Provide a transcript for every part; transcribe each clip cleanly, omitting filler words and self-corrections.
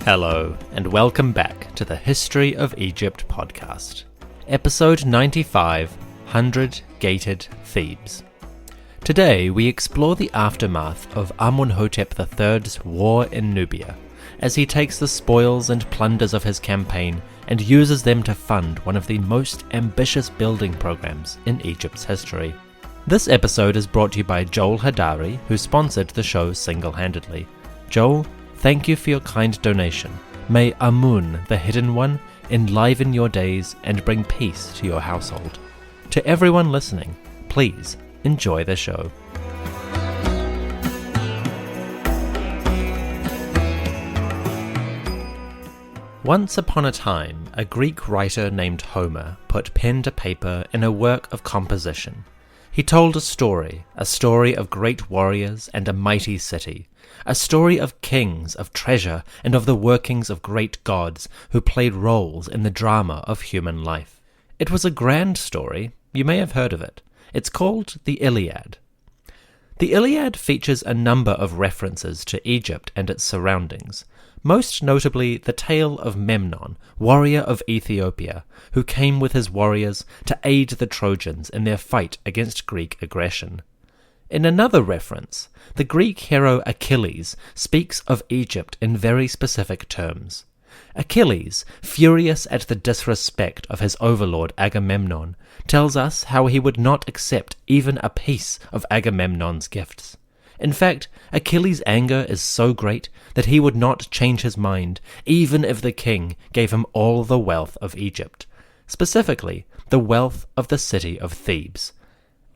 Hello, and welcome back to the History of Egypt podcast, episode 95, 100 Gated Thebes. Today we explore the aftermath of Amunhotep III's war in Nubia, as he takes the spoils and plunders of his campaign and uses them to fund one of the most ambitious building programs in Egypt's history. This episode is brought to you by Joel Hadari, who sponsored the show single-handedly. Joel, thank you for your kind donation. May Amun, the Hidden One, enliven your days and bring peace to your household. To everyone listening, please enjoy the show. Once upon a time, a Greek writer named Homer put pen to paper in a work of composition. He told a story of great warriors and a mighty city, a story of kings, of treasure, and of the workings of great gods who played roles in the drama of human life. It was a grand story. You may have heard of it. It's called the Iliad. The Iliad features a number of references to Egypt and its surroundings, most notably the tale of Memnon, warrior of Ethiopia, who came with his warriors to aid the Trojans in their fight against Greek aggression. In another reference, the Greek hero Achilles speaks of Egypt in very specific terms. Achilles, furious at the disrespect of his overlord Agamemnon, tells us how he would not accept even a piece of Agamemnon's gifts. In fact, Achilles' anger is so great that he would not change his mind, even if the king gave him all the wealth of Egypt, specifically the wealth of the city of Thebes.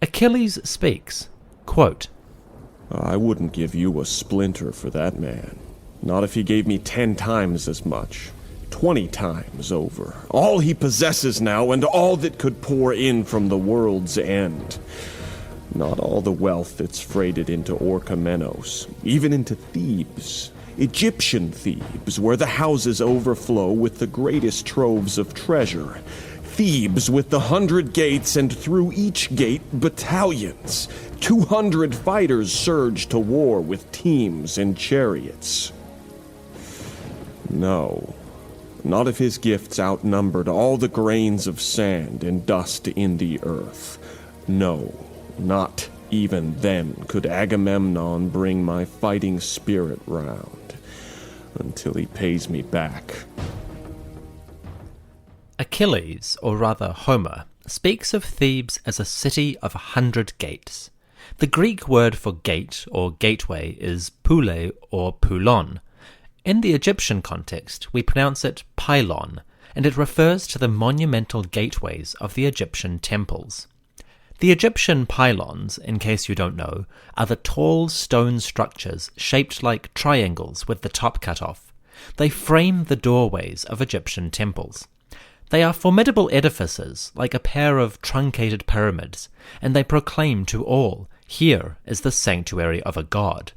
Achilles speaks, quote, "I wouldn't give you a splinter for that man. Not if he gave me 10 times as much, 20 times over. All he possesses now and all that could pour in from the world's end. Not all the wealth that's freighted into Orchomenos, even into Thebes, Egyptian Thebes, where the houses overflow with the greatest troves of treasure. Thebes with the 100 gates, and through each gate battalions. 200 fighters surge to war with teams and chariots. No, not if his gifts outnumbered all the grains of sand and dust in the earth. No, not even then could Agamemnon bring my fighting spirit round, until he pays me back." Achilles, or rather Homer, speaks of Thebes as a city of 100 gates. The Greek word for gate or gateway is poule or poulon. In the Egyptian context, we pronounce it pylon, and it refers to the monumental gateways of the Egyptian temples. The Egyptian pylons, in case you don't know, are the tall stone structures shaped like triangles with the top cut off. They frame the doorways of Egyptian temples. They are formidable edifices, like a pair of truncated pyramids, and they proclaim to all, here is the sanctuary of a god.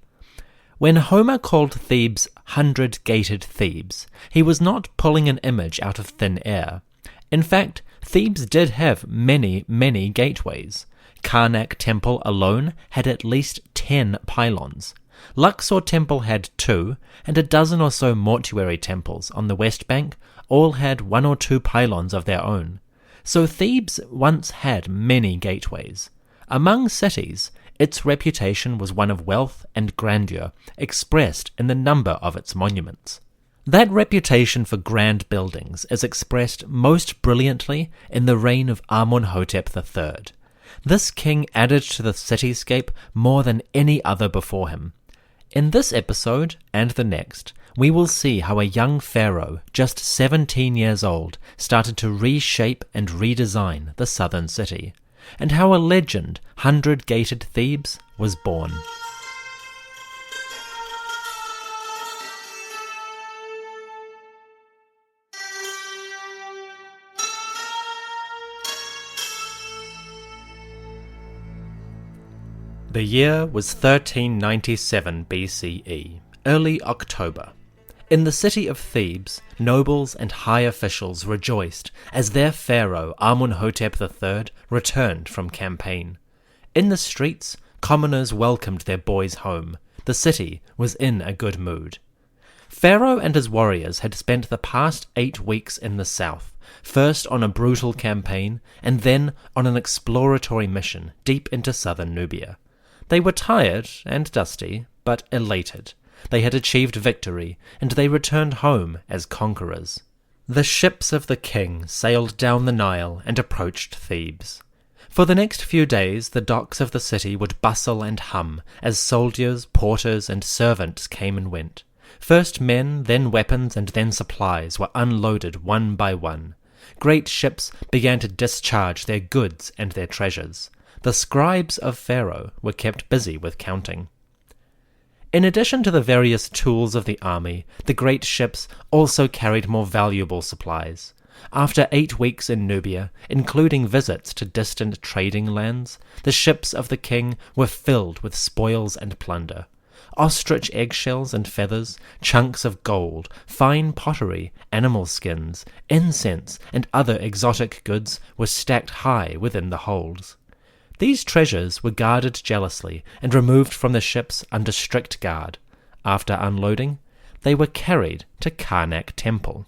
When Homer called Thebes 100 Gated Thebes, he was not pulling an image out of thin air. In fact, Thebes did have many, many gateways. Karnak Temple alone had at least 10 pylons. Luxor Temple had 2, and a dozen or so mortuary temples on the West Bank all had 1 or 2 pylons of their own. So Thebes once had many gateways. Among cities, its reputation was one of wealth and grandeur, expressed in the number of its monuments. That reputation for grand buildings is expressed most brilliantly in the reign of Amunhotep III. This king added to the cityscape more than any other before him. In this episode, and the next, we will see how a young pharaoh, just 17 years old, started to reshape and redesign the southern city, and how a legend, 100 Gated Thebes, was born. The year was 1397 BCE, early October. In the city of Thebes, nobles and high officials rejoiced as their pharaoh Amunhotep III returned from campaign. In the streets, commoners welcomed their boys home. The city was in a good mood. Pharaoh and his warriors had spent the past 8 weeks in the south, first on a brutal campaign and then on an exploratory mission deep into southern Nubia. They were tired and dusty, but elated. They had achieved victory, and they returned home as conquerors. The ships of the king sailed down the Nile and approached Thebes. For the next few days the docks of the city would bustle and hum as soldiers, porters, and servants came and went. First men, then weapons, and then supplies were unloaded one by one. Great ships began to discharge their goods and their treasures. The scribes of Pharaoh were kept busy with counting. In addition to the various tools of the army, the great ships also carried more valuable supplies. After 8 weeks in Nubia, including visits to distant trading lands, the ships of the king were filled with spoils and plunder. Ostrich eggshells and feathers, chunks of gold, fine pottery, animal skins, incense, and other exotic goods were stacked high within the holds. These treasures were guarded jealously and removed from the ships under strict guard. After unloading, they were carried to Karnak Temple.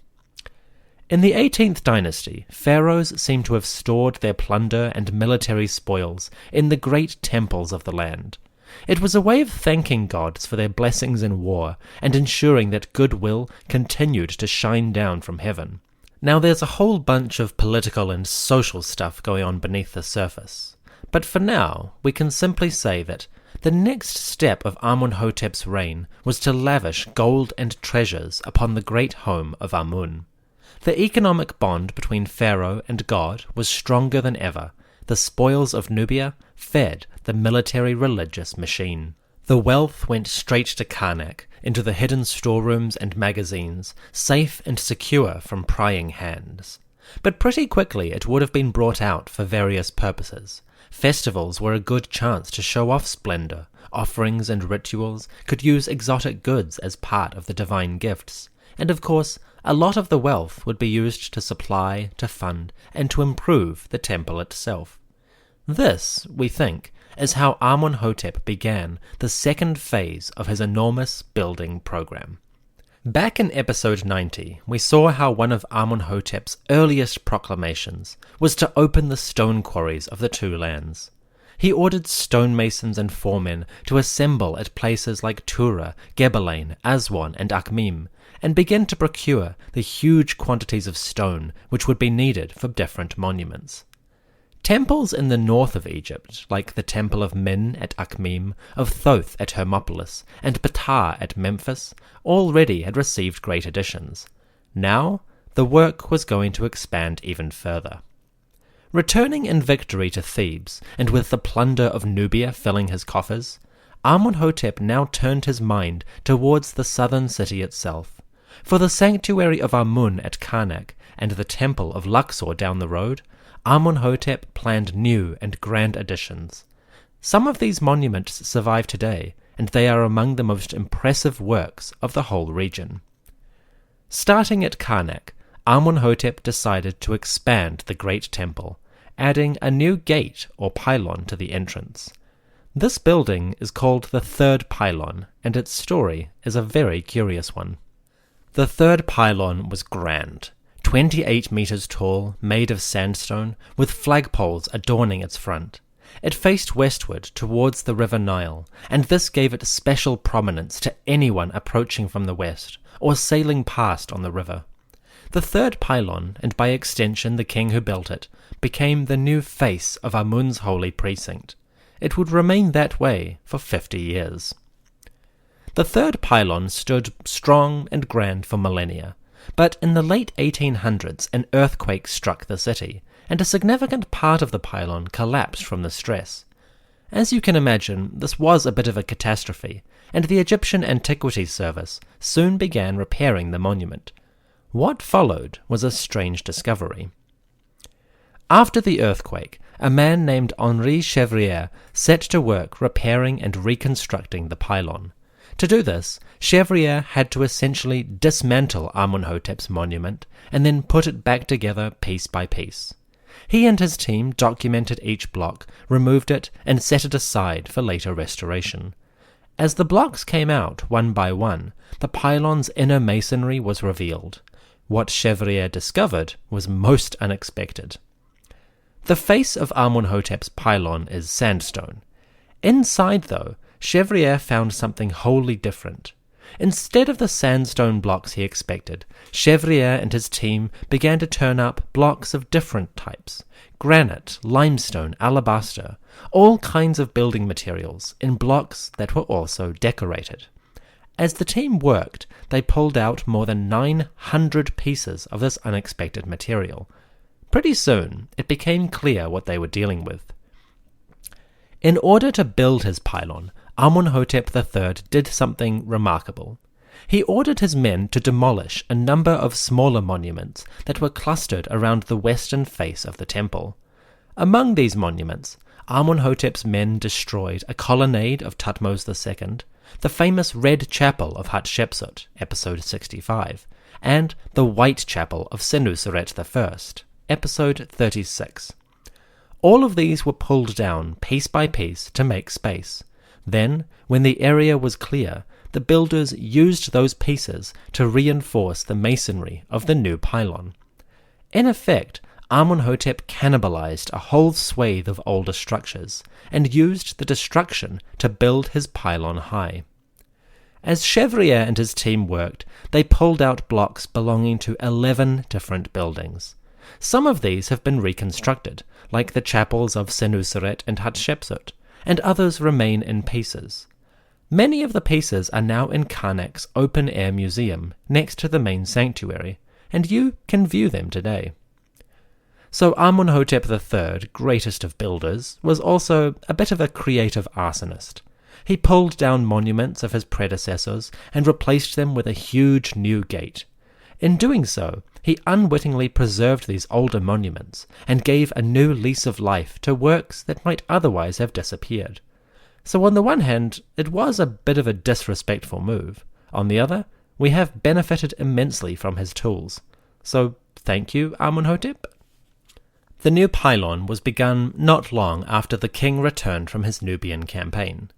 In the 18th dynasty, pharaohs seem to have stored their plunder and military spoils in the great temples of the land. It was a way of thanking gods for their blessings in war and ensuring that goodwill continued to shine down from heaven. Now there's a whole bunch of political and social stuff going on beneath the surface. But for now, we can simply say that the next step of Amunhotep's reign was to lavish gold and treasures upon the great home of Amun. The economic bond between Pharaoh and God was stronger than ever. The spoils of Nubia fed the military religious machine. The wealth went straight to Karnak, into the hidden storerooms and magazines, safe and secure from prying hands. But pretty quickly it would have been brought out for various purposes. Festivals were a good chance to show off splendor. Offerings and rituals could use exotic goods as part of the divine gifts. And of course, a lot of the wealth would be used to supply, to fund, and to improve the temple itself. This, we think, is how Amunhotep began the second phase of his enormous building program. Back in episode 90, we saw how one of Amunhotep's earliest proclamations was to open the stone quarries of the two lands. He ordered stonemasons and foremen to assemble at places like Tura, Gebelain, Aswan, and Akhmim, and begin to procure the huge quantities of stone which would be needed for different monuments. Temples in the north of Egypt, like the Temple of Min at Akhmim, of Thoth at Hermopolis, and Ptah at Memphis, already had received great additions. Now, the work was going to expand even further. Returning in victory to Thebes, and with the plunder of Nubia filling his coffers, Amunhotep now turned his mind towards the southern city itself. For the sanctuary of Amun at Karnak and the temple of Luxor down the road, Amunhotep planned new and grand additions. Some of these monuments survive today, and they are among the most impressive works of the whole region. Starting at Karnak, Amunhotep decided to expand the great temple, adding a new gate or pylon to the entrance. This building is called the Third Pylon, and its story is a very curious one. The third pylon was grand, 28 meters tall, made of sandstone, with flagpoles adorning its front. It faced westward towards the river Nile, and this gave it special prominence to anyone approaching from the west or sailing past on the river. The third pylon, and by extension the king who built it, became the new face of Amun's holy precinct. It would remain that way for 50 years. The third pylon stood strong and grand for millennia, but in the late 1800s an earthquake struck the city, and a significant part of the pylon collapsed from the stress. As you can imagine, this was a bit of a catastrophe, and the Egyptian Antiquities Service soon began repairing the monument. What followed was a strange discovery. After the earthquake, a man named Henri Chevrier set to work repairing and reconstructing the pylon. To do this, Chevrier had to essentially dismantle Amunhotep's monument and then put it back together piece by piece. He and his team documented each block, removed it, and set it aside for later restoration. As the blocks came out one by one, the pylon's inner masonry was revealed. What Chevrier discovered was most unexpected. The face of Amunhotep's pylon is sandstone. Inside, though, Chevrier found something wholly different. Instead of the sandstone blocks he expected, Chevrier and his team began to turn up blocks of different types: granite, limestone, alabaster, all kinds of building materials in blocks that were also decorated. As the team worked, they pulled out more than 900 pieces of this unexpected material. Pretty soon, it became clear what they were dealing with. In order to build his pylon, Amunhotep III did something remarkable. He ordered his men to demolish a number of smaller monuments that were clustered around the western face of the temple. Among these monuments, Amunhotep's men destroyed a colonnade of Thutmose II, the famous Red Chapel of Hatshepsut, episode 65, and the White Chapel of Senuseret I, episode 36. All of these were pulled down piece by piece to make space. Then, when the area was clear, the builders used those pieces to reinforce the masonry of the new pylon. In effect, Amunhotep cannibalized a whole swathe of older structures and used the destruction to build his pylon high. As Chevrier and his team worked, they pulled out blocks belonging to 11 different buildings. Some of these have been reconstructed, like the chapels of Senuseret and Hatshepsut, and others remain in pieces. Many of the pieces are now in Karnak's open-air museum next to the main sanctuary, and you can view them today. So Amunhotep III, greatest of builders, was also a bit of a creative arsonist. He pulled down monuments of his predecessors and replaced them with a huge new gate. In doing so, he unwittingly preserved these older monuments and gave a new lease of life to works that might otherwise have disappeared. So on the one hand, it was a bit of a disrespectful move. On the other, we have benefited immensely from his tools. So thank you, Amunhotep. The new pylon was begun not long after the king returned from his Nubian campaign.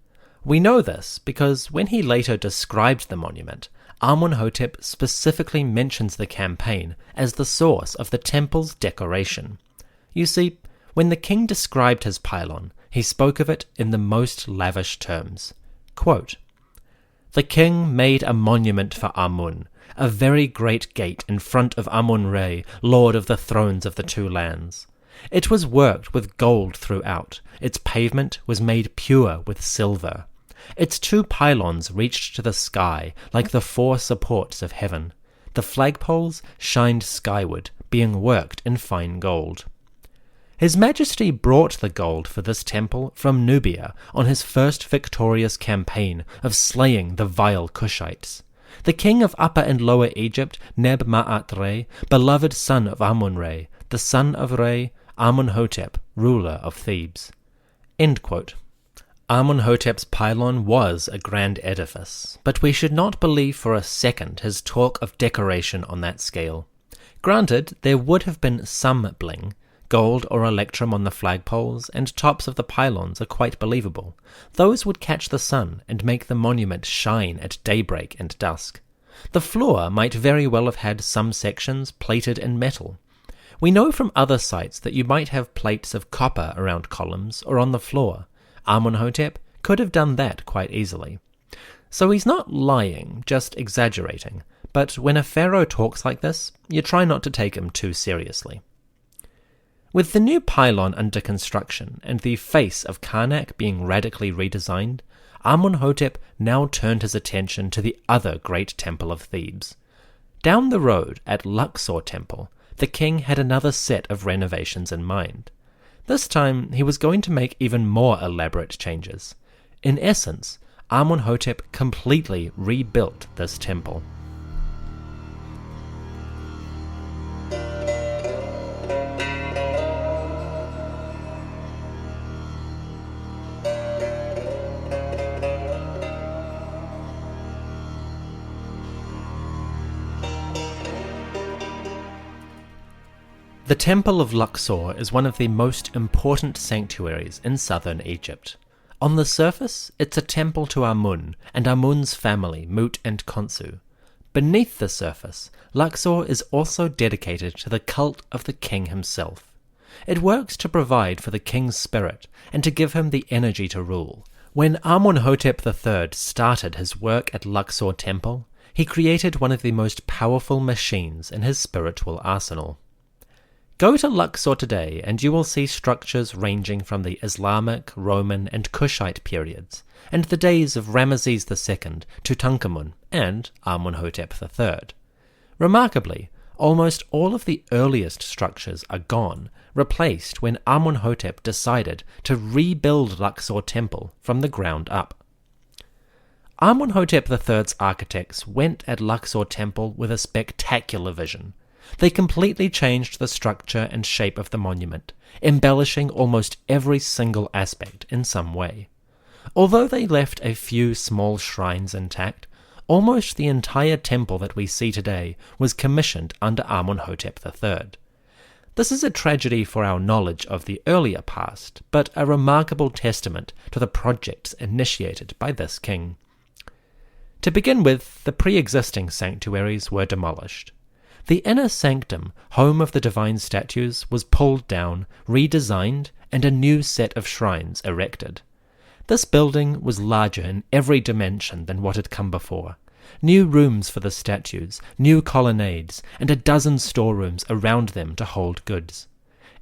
We know this because when he later described the monument, Amunhotep specifically mentions the campaign as the source of the temple's decoration. You see, when the king described his pylon, he spoke of it in the most lavish terms. Quote, "The king made a monument for Amun, a very great gate in front of Amun-Re, lord of the thrones of the two lands. It was worked with gold throughout. Its pavement was made pure with silver. Its two pylons reached to the sky like the four supports of heaven. The flagpoles shined skyward, being worked in fine gold. His Majesty brought the gold for this temple from Nubia on his first victorious campaign of slaying the vile Cushites. The king of Upper and Lower Egypt, Neb-Ma'at-Re, beloved son of Amun-Re, the son of Re, Amunhotep, ruler of Thebes." End quote. Amunhotep's pylon was a grand edifice, but we should not believe for a second his talk of decoration on that scale. Granted, there would have been some bling. Gold or electrum on the flagpoles and tops of the pylons are quite believable. Those would catch the sun and make the monument shine at daybreak and dusk. The floor might very well have had some sections plated in metal. We know from other sites that you might have plates of copper around columns or on the floor. Amunhotep could have done that quite easily. So he's not lying, just exaggerating, but when a pharaoh talks like this, you try not to take him too seriously. With the new pylon under construction and the face of Karnak being radically redesigned, Amunhotep now turned his attention to the other great temple of Thebes. Down the road at Luxor Temple, the king had another set of renovations in mind. This time, he was going to make even more elaborate changes. In essence, Amunhotep completely rebuilt this temple. The Temple of Luxor is one of the most important sanctuaries in southern Egypt. On the surface, it's a temple to Amun and Amun's family, Mut and Khonsu. Beneath the surface, Luxor is also dedicated to the cult of the king himself. It works to provide for the king's spirit and to give him the energy to rule. When Amunhotep III started his work at Luxor Temple, he created one of the most powerful machines in his spiritual arsenal. Go to Luxor today and you will see structures ranging from the Islamic, Roman, and Kushite periods, and the days of Ramesses II, Tutankhamun, and Amunhotep III. Remarkably, almost all of the earliest structures are gone, replaced when Amunhotep decided to rebuild Luxor Temple from the ground up. Amunhotep III's architects went at Luxor Temple with a spectacular vision. They completely changed the structure and shape of the monument, embellishing almost every single aspect in some way. Although they left a few small shrines intact, almost the entire temple that we see today was commissioned under Amunhotep III. This is a tragedy for our knowledge of the earlier past, but a remarkable testament to the projects initiated by this king. To begin with, the pre-existing sanctuaries were demolished. The inner sanctum, home of the divine statues, was pulled down, redesigned, and a new set of shrines erected. This building was larger in every dimension than what had come before. New rooms for the statues, new colonnades, and a dozen storerooms around them to hold goods.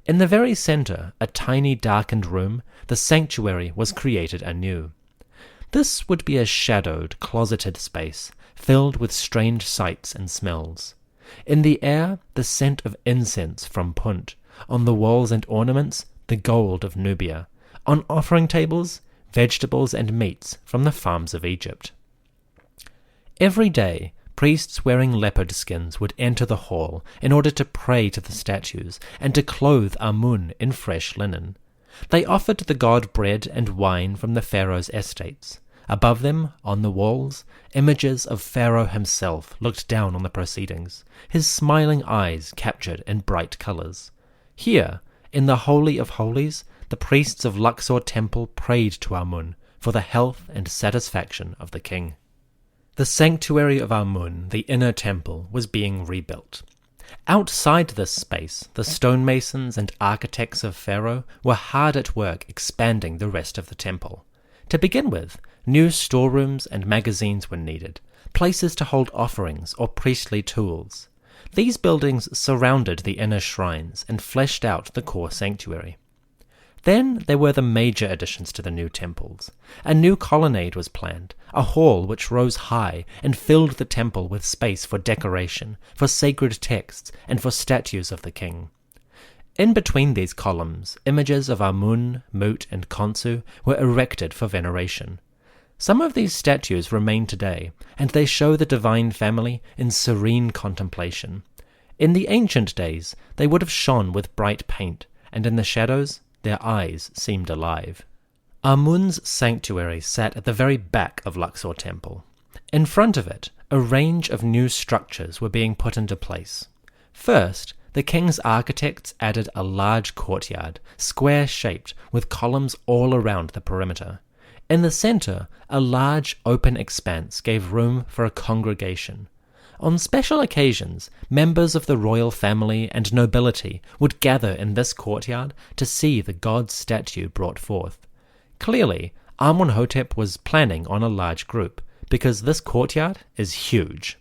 In the very center, a tiny darkened room, the sanctuary was created anew. This would be a shadowed, closeted space, filled with strange sights and smells. In the air, the scent of incense from Punt. On the walls and ornaments, the gold of Nubia. On offering tables, vegetables and meats from the farms of Egypt. Every day, priests wearing leopard skins would enter the hall in order to pray to the statues and to clothe Amun in fresh linen. They offered the god bread and wine from the pharaoh's estates. Above them, on the walls, images of Pharaoh himself looked down on the proceedings, his smiling eyes captured in bright colors. Here, in the Holy of Holies, the priests of Luxor Temple prayed to Amun for the health and satisfaction of the king. The sanctuary of Amun, the inner temple, was being rebuilt. Outside this space, the stonemasons and architects of Pharaoh were hard at work expanding the rest of the temple. To begin with, new storerooms and magazines were needed, places to hold offerings or priestly tools. These buildings surrounded the inner shrines and fleshed out the core sanctuary. Then there were the major additions to the new temples. A new colonnade was planned, a hall which rose high and filled the temple with space for decoration, for sacred texts, and for statues of the king. In between these columns, images of Amun, Mut, and Khonsu were erected for veneration. Some of these statues remain today, and they show the divine family in serene contemplation. In the ancient days, they would have shone with bright paint, and in the shadows, their eyes seemed alive. Amun's sanctuary sat at the very back of Luxor Temple. In front of it, a range of new structures were being put into place. First, the king's architects added a large courtyard, square-shaped, with columns all around the perimeter. In the center, a large open expanse gave room for a congregation. On special occasions, members of the royal family and nobility would gather in this courtyard to see the god's statue brought forth. Clearly, Amunhotep was planning on a large group, because this courtyard is huge.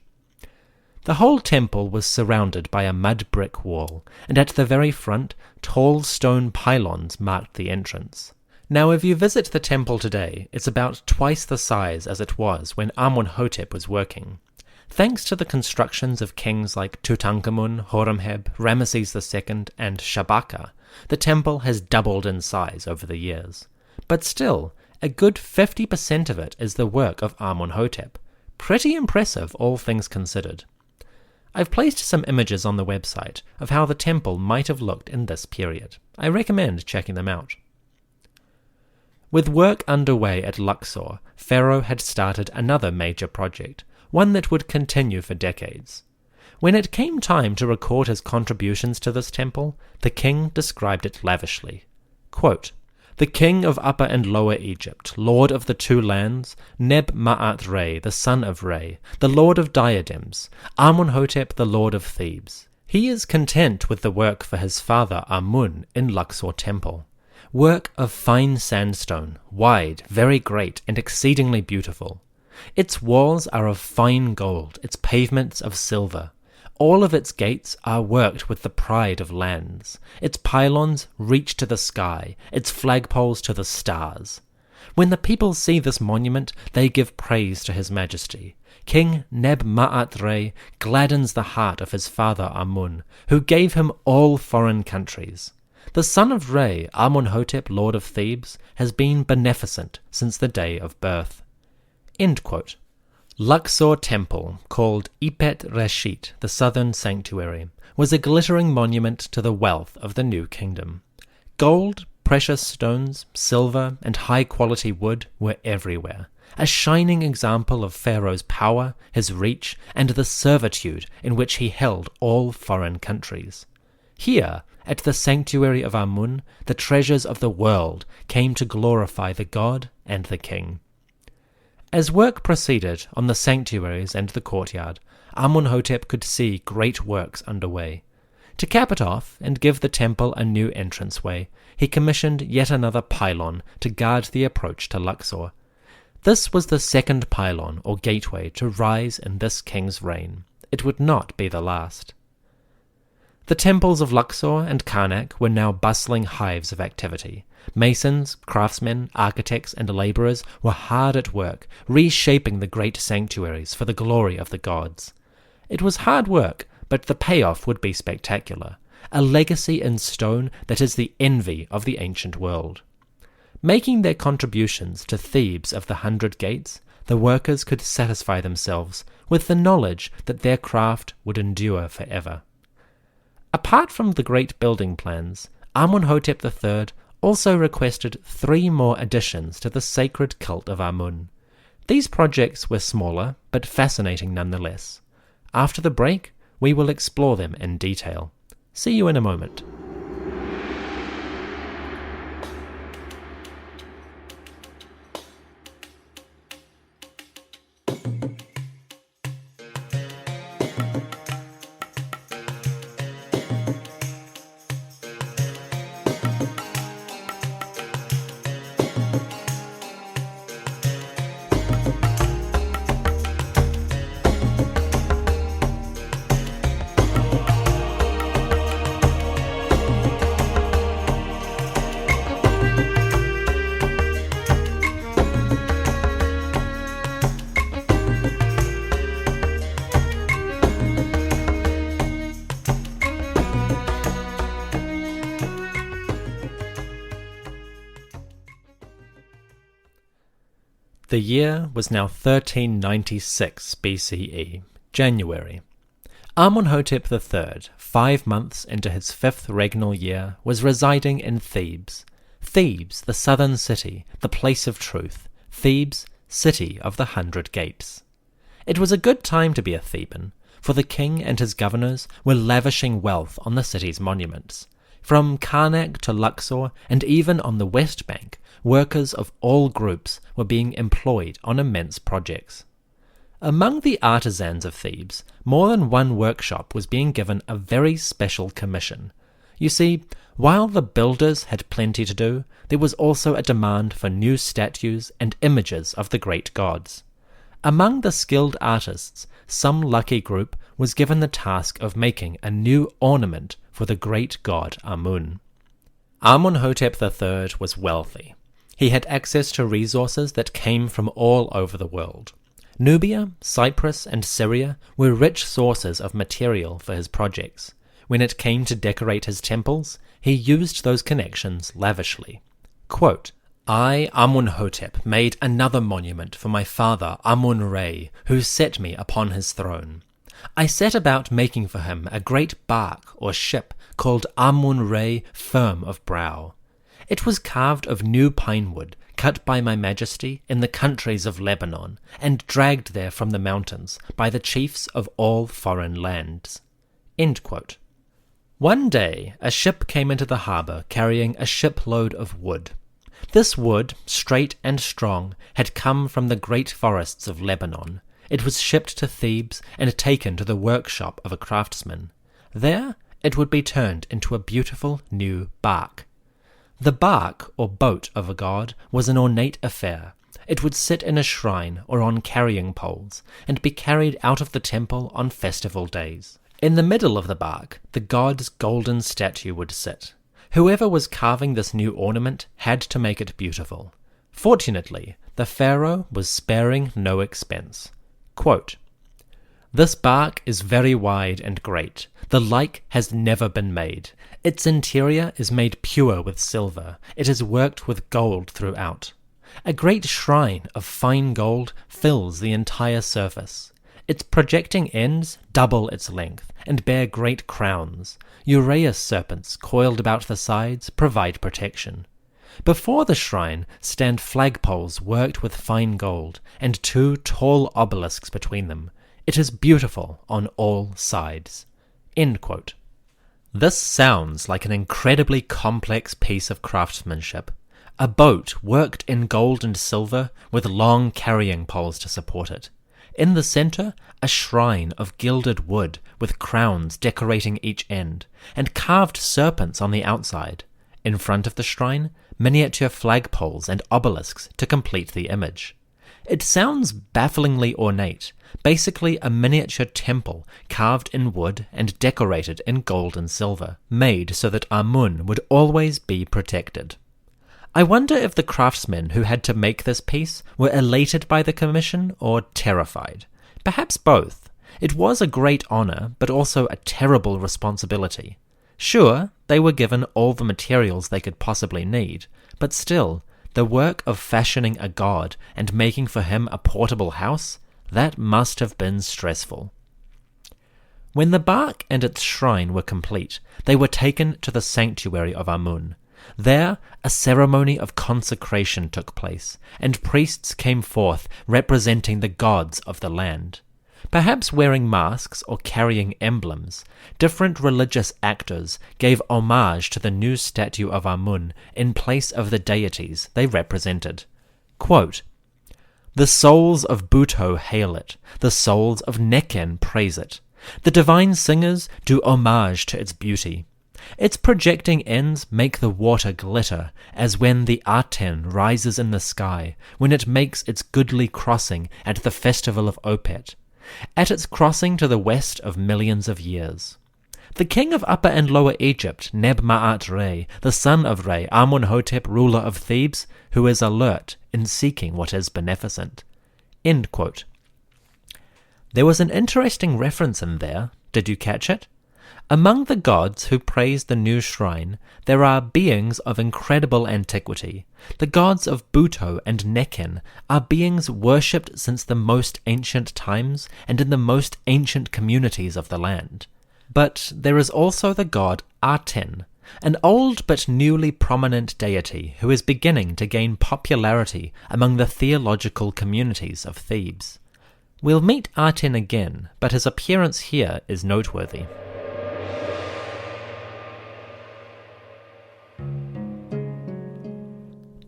The whole temple was surrounded by a mud brick wall, and at the very front, tall stone pylons marked the entrance. Now, if you visit the temple today, it's about twice the size as it was when Amunhotep was working. Thanks to the constructions of kings like Tutankhamun, Horemheb, Ramesses II, and Shabaka, the temple has doubled in size over the years. But still, a good 50% of it is the work of Amunhotep. Pretty impressive, all things considered. I've placed some images on the website of how the temple might have looked in this period. I recommend checking them out. With work underway at Luxor, Pharaoh had started another major project, one that would continue for decades. When it came time to record his contributions to this temple, the king described it lavishly. Quote, The king of Upper and Lower Egypt, lord of the two lands, Neb-Ma'at-Re, the son of Re, the lord of diadems, Amunhotep, the lord of Thebes. He is content with the work for his father Amun in Luxor Temple. Work of fine sandstone, wide, very great, and exceedingly beautiful. Its walls are of fine gold, its pavements of silver. All of its gates are worked with the pride of lands. Its pylons reach to the sky, its flagpoles to the stars. When the people see this monument, they give praise to his majesty. King Neb-Ma'at-Re gladdens the heart of his father Amun, who gave him all foreign countries. The son of Re, Amunhotep, lord of Thebes, has been beneficent since the day of birth. End quote. Luxor Temple, called Ipet Reshit, the southern sanctuary, was a glittering monument to the wealth of the new kingdom. Gold, precious stones, silver, and high-quality wood were everywhere, a shining example of Pharaoh's power, his reach, and the servitude in which he held all foreign countries. Here, at the sanctuary of Amun, the treasures of the world came to glorify the god and the king. As work proceeded on the sanctuaries and the courtyard, Amunhotep could see great works underway. To cap it off and give the temple a new entranceway, he commissioned yet another pylon to guard the approach to Luxor. This was the second pylon or gateway to rise in this king's reign. It would not be the last. The temples of Luxor and Karnak were now bustling hives of activity. Masons, craftsmen, architects, and labourers were hard at work, reshaping the great sanctuaries for the glory of the gods. It was hard work, but the payoff would be spectacular, a legacy in stone that is the envy of the ancient world. Making their contributions to Thebes of the 100 Gates, the workers could satisfy themselves with the knowledge that their craft would endure forever. Apart from the great building plans, Amunhotep III also requested 3 more additions to the sacred cult of Amun. These projects were smaller, but fascinating nonetheless. After the break, we will explore them in detail. See you in a moment. The year was now 1396 BCE, January. Amunhotep III, 5 months into his 5th regnal year, was residing in Thebes. Thebes, the southern city, the place of truth. Thebes, city of the 100 Gates. It was a good time to be a Theban, for the king and his governors were lavishing wealth on the city's monuments. From Karnak to Luxor, and even on the West Bank, workers of all groups were being employed on immense projects. Among the artisans of Thebes, more than one workshop was being given a very special commission. You see, while the builders had plenty to do, there was also a demand for new statues and images of the great gods. Among the skilled artists, some lucky group was given the task of making a new ornament for the great god Amun. Amunhotep III was wealthy. He had access to resources that came from all over the world. Nubia, Cyprus, and Syria were rich sources of material for his projects. When it came to decorate his temples, he used those connections lavishly. Quote, I, Amunhotep, made another monument for my father Amun-Re, who set me upon his throne. I set about making for him a great bark or ship called Amun-Re, firm of brow. It was carved of new pine wood, cut by my majesty in the countries of Lebanon, and dragged there from the mountains by the chiefs of all foreign lands. End quote. One day a ship came into the harbour carrying a shipload of wood. This wood, straight and strong, had come from the great forests of Lebanon. It was shipped to Thebes and taken to the workshop of a craftsman. There it would be turned into a beautiful new bark. The bark, or boat of a god, was an ornate affair. It would sit in a shrine or on carrying poles, and be carried out of the temple on festival days. In the middle of the bark, the god's golden statue would sit. Whoever was carving this new ornament had to make it beautiful. Fortunately, the pharaoh was sparing no expense. Quote, "This bark is very wide and great. The like has never been made. Its interior is made pure with silver. It is worked with gold throughout. A great shrine of fine gold fills the entire surface. Its projecting ends double its length and bear great crowns. Uraeus serpents coiled about the sides provide protection. Before the shrine stand flagpoles worked with fine gold and 2 tall obelisks between them. It is beautiful on all sides." End quote. This sounds like an incredibly complex piece of craftsmanship. A boat worked in gold and silver with long carrying poles to support it. In the center, a shrine of gilded wood with crowns decorating each end, and carved serpents on the outside. In front of the shrine, miniature flagpoles and obelisks to complete the image. It sounds bafflingly ornate, basically a miniature temple carved in wood and decorated in gold and silver, made so that Amun would always be protected. I wonder if the craftsmen who had to make this piece were elated by the commission or terrified. Perhaps both. It was a great honor, but also a terrible responsibility. Sure, they were given all the materials they could possibly need, but still, the work of fashioning a god and making for him a portable house, that must have been stressful. When the bark and its shrine were complete, they were taken to the sanctuary of Amun. There, a ceremony of consecration took place, and priests came forth representing the gods of the land. Perhaps wearing masks or carrying emblems, different religious actors gave homage to the new statue of Amun in place of the deities they represented. Quote, "The souls of Buto hail it, the souls of Neken praise it. The divine singers do homage to its beauty. Its projecting ends make the water glitter, as when the Aten rises in the sky, when it makes its goodly crossing at the festival of Opet, at its crossing to the west of millions of years. The king of Upper and Lower Egypt, Neb-Maat-Re, the son of Re, Amunhotep, ruler of Thebes, who is alert in seeking what is beneficent." End quote. There was an interesting reference in there. Did you catch it? Among the gods who praise the new shrine, there are beings of incredible antiquity. The gods of Buto and Neken are beings worshipped since the most ancient times and in the most ancient communities of the land. But there is also the god Aten, an old but newly prominent deity who is beginning to gain popularity among the theological communities of Thebes. We'll meet Aten again, but his appearance here is noteworthy.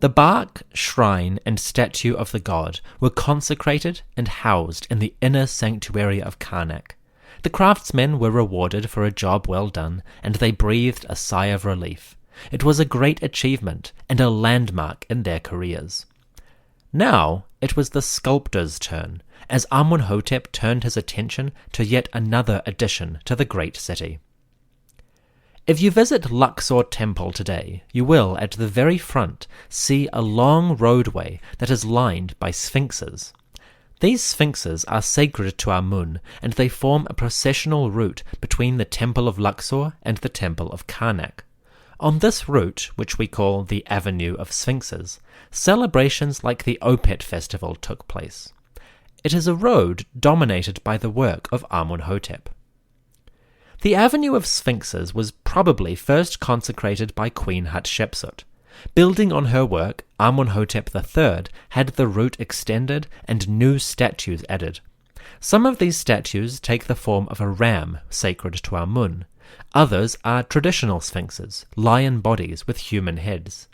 The bark, shrine, and statue of the god were consecrated and housed in the inner sanctuary of Karnak. The craftsmen were rewarded for a job well done, and they breathed a sigh of relief. It was a great achievement and a landmark in their careers. Now it was the sculptor's turn, as Amunhotep turned his attention to yet another addition to the great city. If you visit Luxor Temple today, you will, at the very front, see a long roadway that is lined by sphinxes. These sphinxes are sacred to Amun, and they form a processional route between the Temple of Luxor and the Temple of Karnak. On this route, which we call the Avenue of Sphinxes, celebrations like the Opet festival took place. It is a road dominated by the work of Amunhotep. The Avenue of Sphinxes was probably first consecrated by Queen Hatshepsut. Building on her work, Amunhotep III had the route extended and new statues added. Some of these statues take the form of a ram sacred to Amun. Others are traditional sphinxes, lion bodies with human heads.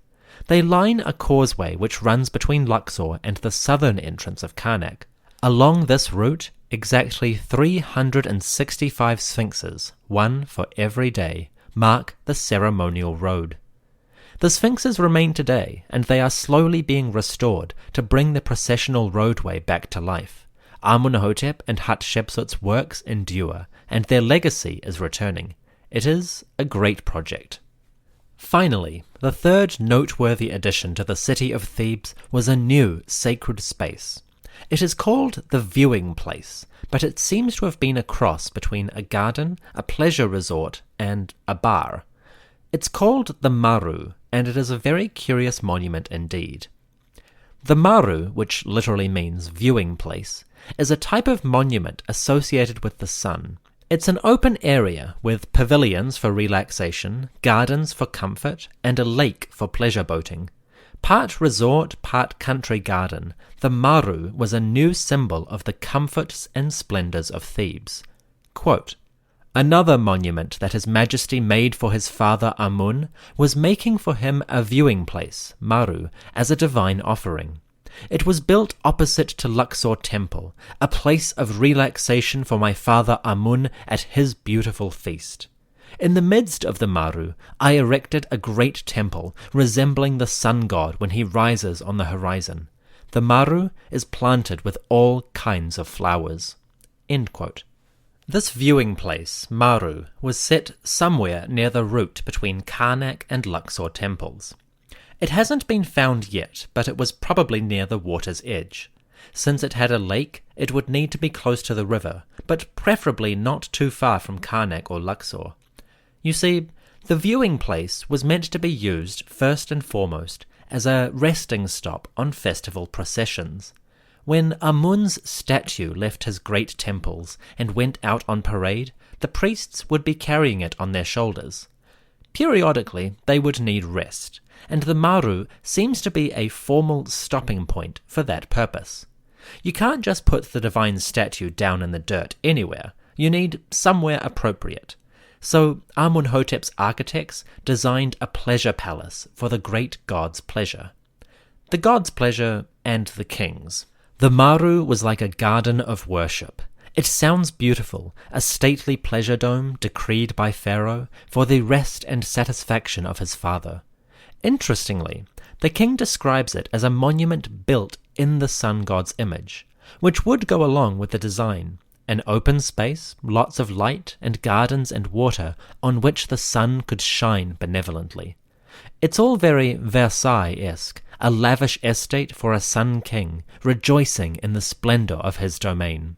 They line a causeway which runs between Luxor and the southern entrance of Karnak. Along this route, exactly 365 sphinxes, one for every day, mark the ceremonial road. The sphinxes remain today, and they are slowly being restored to bring the processional roadway back to life. Amunhotep and Hatshepsut's works endure, and their legacy is returning. It is a great project. Finally, the third noteworthy addition to the city of Thebes was a new sacred space. It is called the viewing place, but it seems to have been a cross between a garden, a pleasure resort, and a bar. It's called the Maru, and it is a very curious monument indeed. The Maru, which literally means viewing place, is a type of monument associated with the sun. It's an open area with pavilions for relaxation, gardens for comfort, and a lake for pleasure boating. Part resort, part country garden, the Maru was a new symbol of the comforts and splendors of Thebes. Quote, "Another monument that His Majesty made for his father Amun was making for him a viewing place, Maru, as a divine offering. It was built opposite to Luxor Temple, a place of relaxation for my father Amun at his beautiful feast. In the midst of the Maru, I erected a great temple resembling the sun god when he rises on the horizon. The Maru is planted with all kinds of flowers." End quote. This viewing place, Maru, was set somewhere near the route between Karnak and Luxor temples. It hasn't been found yet, but it was probably near the water's edge. Since it had a lake, it would need to be close to the river, but preferably not too far from Karnak or Luxor. You see, the viewing place was meant to be used first and foremost as a resting stop on festival processions. When Amun's statue left his great temples and went out on parade, the priests would be carrying it on their shoulders. Periodically, they would need rest, and the Maru seems to be a formal stopping point for that purpose. You can't just put the divine statue down in the dirt anywhere. You need somewhere appropriate. So Amunhotep's architects designed a pleasure palace for the great god's pleasure. The god's pleasure and the king's. The Maru was like a garden of worship. It sounds beautiful, a stately pleasure dome decreed by Pharaoh for the rest and satisfaction of his father. Interestingly, the king describes it as a monument built in the sun god's image, which would go along with the design. An open space, lots of light, and gardens and water on which the sun could shine benevolently. It's all very Versailles-esque, a lavish estate for a sun king, rejoicing in the splendor of his domain.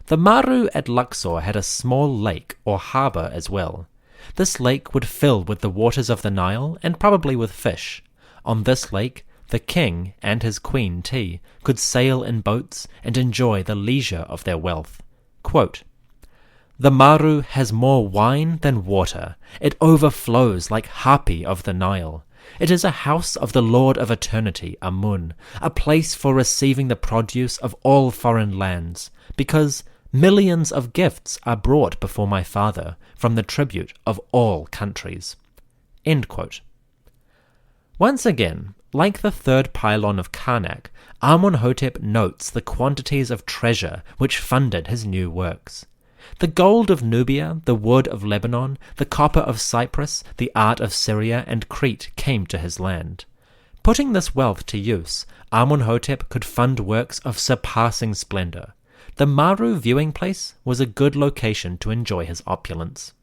The Maru at Luxor had a small lake or harbor as well. This lake would fill with the waters of the Nile and probably with fish. On this lake, the king and his queen T could sail in boats and enjoy the leisure of their wealth. Quote, "The Maru has more wine than water. It overflows like Hapi of the Nile. It is a house of the Lord of Eternity, Amun, a place for receiving the produce of all foreign lands, because millions of gifts are brought before my father from the tribute of all countries." End quote. Once again, like the third pylon of Karnak, Amunhotep notes the quantities of treasure which funded his new works. The gold of Nubia, the wood of Lebanon, the copper of Cyprus, the art of Syria and Crete came to his land. Putting this wealth to use, Amunhotep could fund works of surpassing splendor. The Maru viewing place was a good location to enjoy his opulence.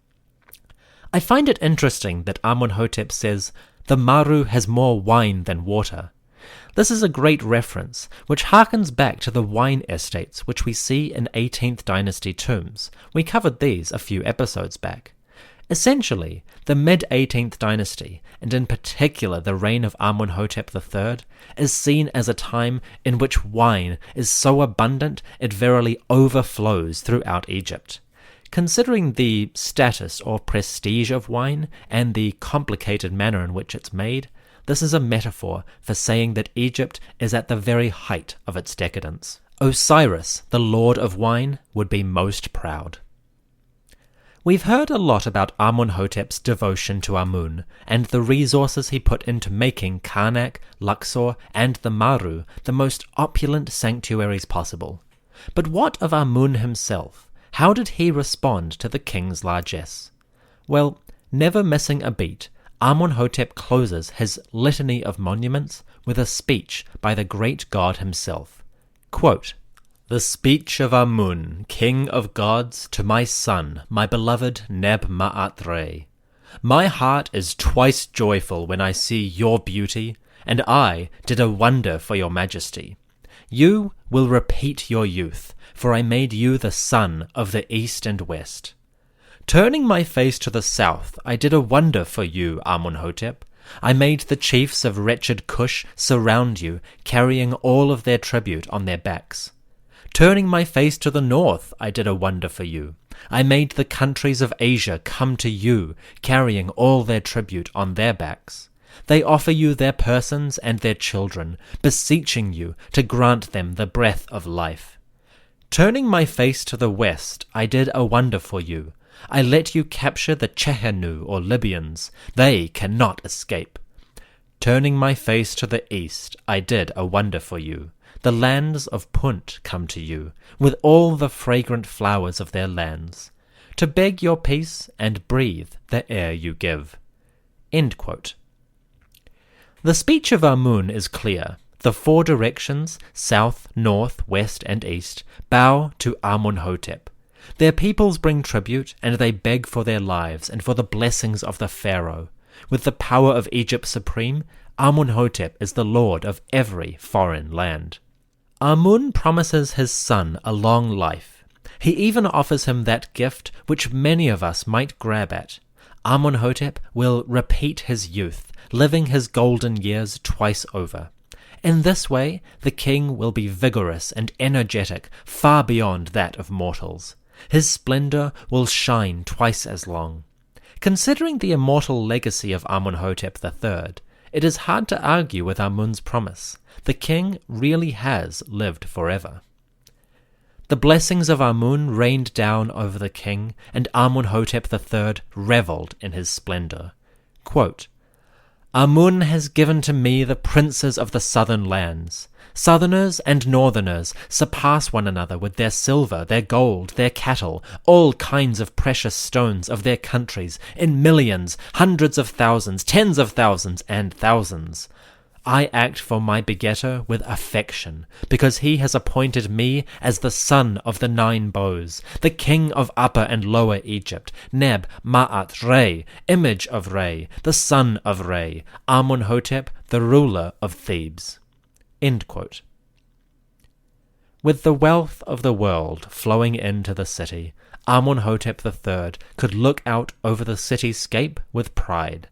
I find it interesting that Amunhotep says, "The Maru has more wine than water." This is a great reference, which harkens back to the wine estates which we see in 18th dynasty tombs. We covered these a few episodes back. Essentially, the mid-18th dynasty, and in particular the reign of Amunhotep III, is seen as a time in which wine is so abundant it verily overflows throughout Egypt. Considering the status or prestige of wine and the complicated manner in which it's made, this is a metaphor for saying that Egypt is at the very height of its decadence. Osiris, the lord of wine, would be most proud. We've heard a lot about Amunhotep's devotion to Amun and the resources he put into making Karnak, Luxor, and the Maru the most opulent sanctuaries possible. But what of Amun himself? How did he respond to the king's largesse? Well, never missing a beat, Amunhotep closes his litany of monuments with a speech by the great god himself. Quote, "The speech of Amun, king of gods, to my son, my beloved Neb-Ma'at-Re. My heart is twice joyful when I see your beauty, and I did a wonder for your majesty. You will repeat your youth, for I made you the sun of the east and west. Turning my face to the south, I did a wonder for you, Amunhotep. I made the chiefs of wretched Kush surround you, carrying all of their tribute on their backs. Turning my face to the north, I did a wonder for you. I made the countries of Asia come to you, carrying all their tribute on their backs. They offer you their persons and their children, beseeching you to grant them the breath of life. Turning my face to the west, I did a wonder for you. I let you capture the Chehenu or Libyans. They cannot escape. Turning my face to the east, I did a wonder for you. The lands of Punt come to you, with all the fragrant flowers of their lands, to beg your peace and breathe the air you give." End quote. The speech of Amun is clear. The four directions, south, north, west, and east, bow to Amunhotep. Their peoples bring tribute, and they beg for their lives and for the blessings of the Pharaoh. With the power of Egypt supreme, Amunhotep is the lord of every foreign land. Amun promises his son a long life. He even offers him that gift which many of us might grab at. Amunhotep will repeat his youth, living his golden years twice over. In this way, the king will be vigorous and energetic, far beyond that of mortals. His splendor will shine twice as long. Considering the immortal legacy of Amunhotep III, it is hard to argue with Amun's promise. The king really has lived forever. The blessings of Amun rained down over the king, and Amunhotep III revelled in his splendor. Quote, "Amun has given to me the princes of the southern lands. Southerners and northerners surpass one another with their silver, their gold, their cattle, all kinds of precious stones of their countries, in millions, hundreds of thousands, tens of thousands, and thousands. I act for my begetter with affection, because he has appointed me as the son of the 9 bows, the king of Upper and Lower Egypt, Neb-Ma'at-Re, image of Re, the son of Re, Amunhotep, the ruler of Thebes." End quote. With the wealth of the world flowing into the city, Amunhotep III could look out over the cityscape with pride.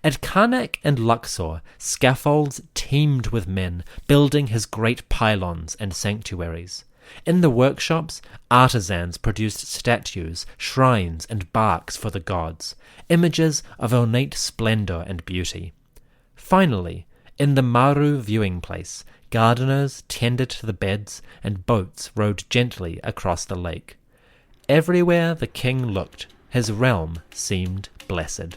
At Karnak and Luxor, scaffolds teemed with men building his great pylons and sanctuaries. In the workshops, artisans produced statues, shrines, and barks for the gods, images of ornate splendor and beauty. Finally, in the Maru viewing place, gardeners tended to the beds and boats rowed gently across the lake. Everywhere the king looked, his realm seemed blessed.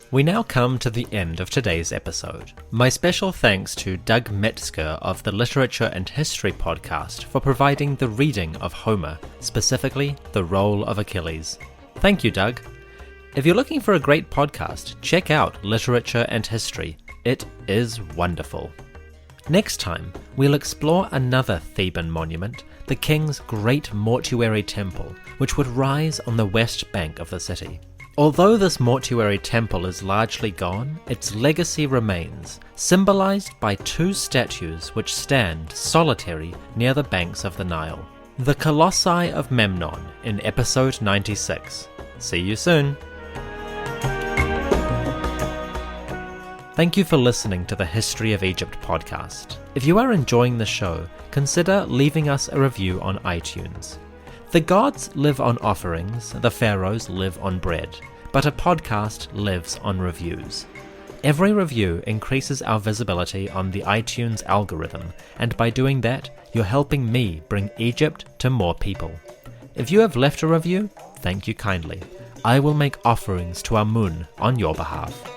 We now come to the end of today's episode. My special thanks to Doug Metzger of the Literature and History podcast for providing the reading of Homer, specifically the role of Achilles. Thank you, Doug. If you're looking for a great podcast, check out Literature and History. It is wonderful. Next time, we'll explore another Theban monument, the king's great mortuary temple, which would rise on the west bank of the city. Although this mortuary temple is largely gone, its legacy remains, symbolized by 2 statues which stand solitary near the banks of the Nile. The Colossi of Memnon in episode 96. See you soon! Thank you for listening to the History of Egypt podcast. If you are enjoying the show, consider leaving us a review on iTunes. The gods live on offerings, the pharaohs live on bread. but a podcast lives on reviews. Every review increases our visibility on the iTunes algorithm, and by doing that, you're helping me bring Egypt to more people. If you have left a review, thank you kindly. I will make offerings to Amun on your behalf.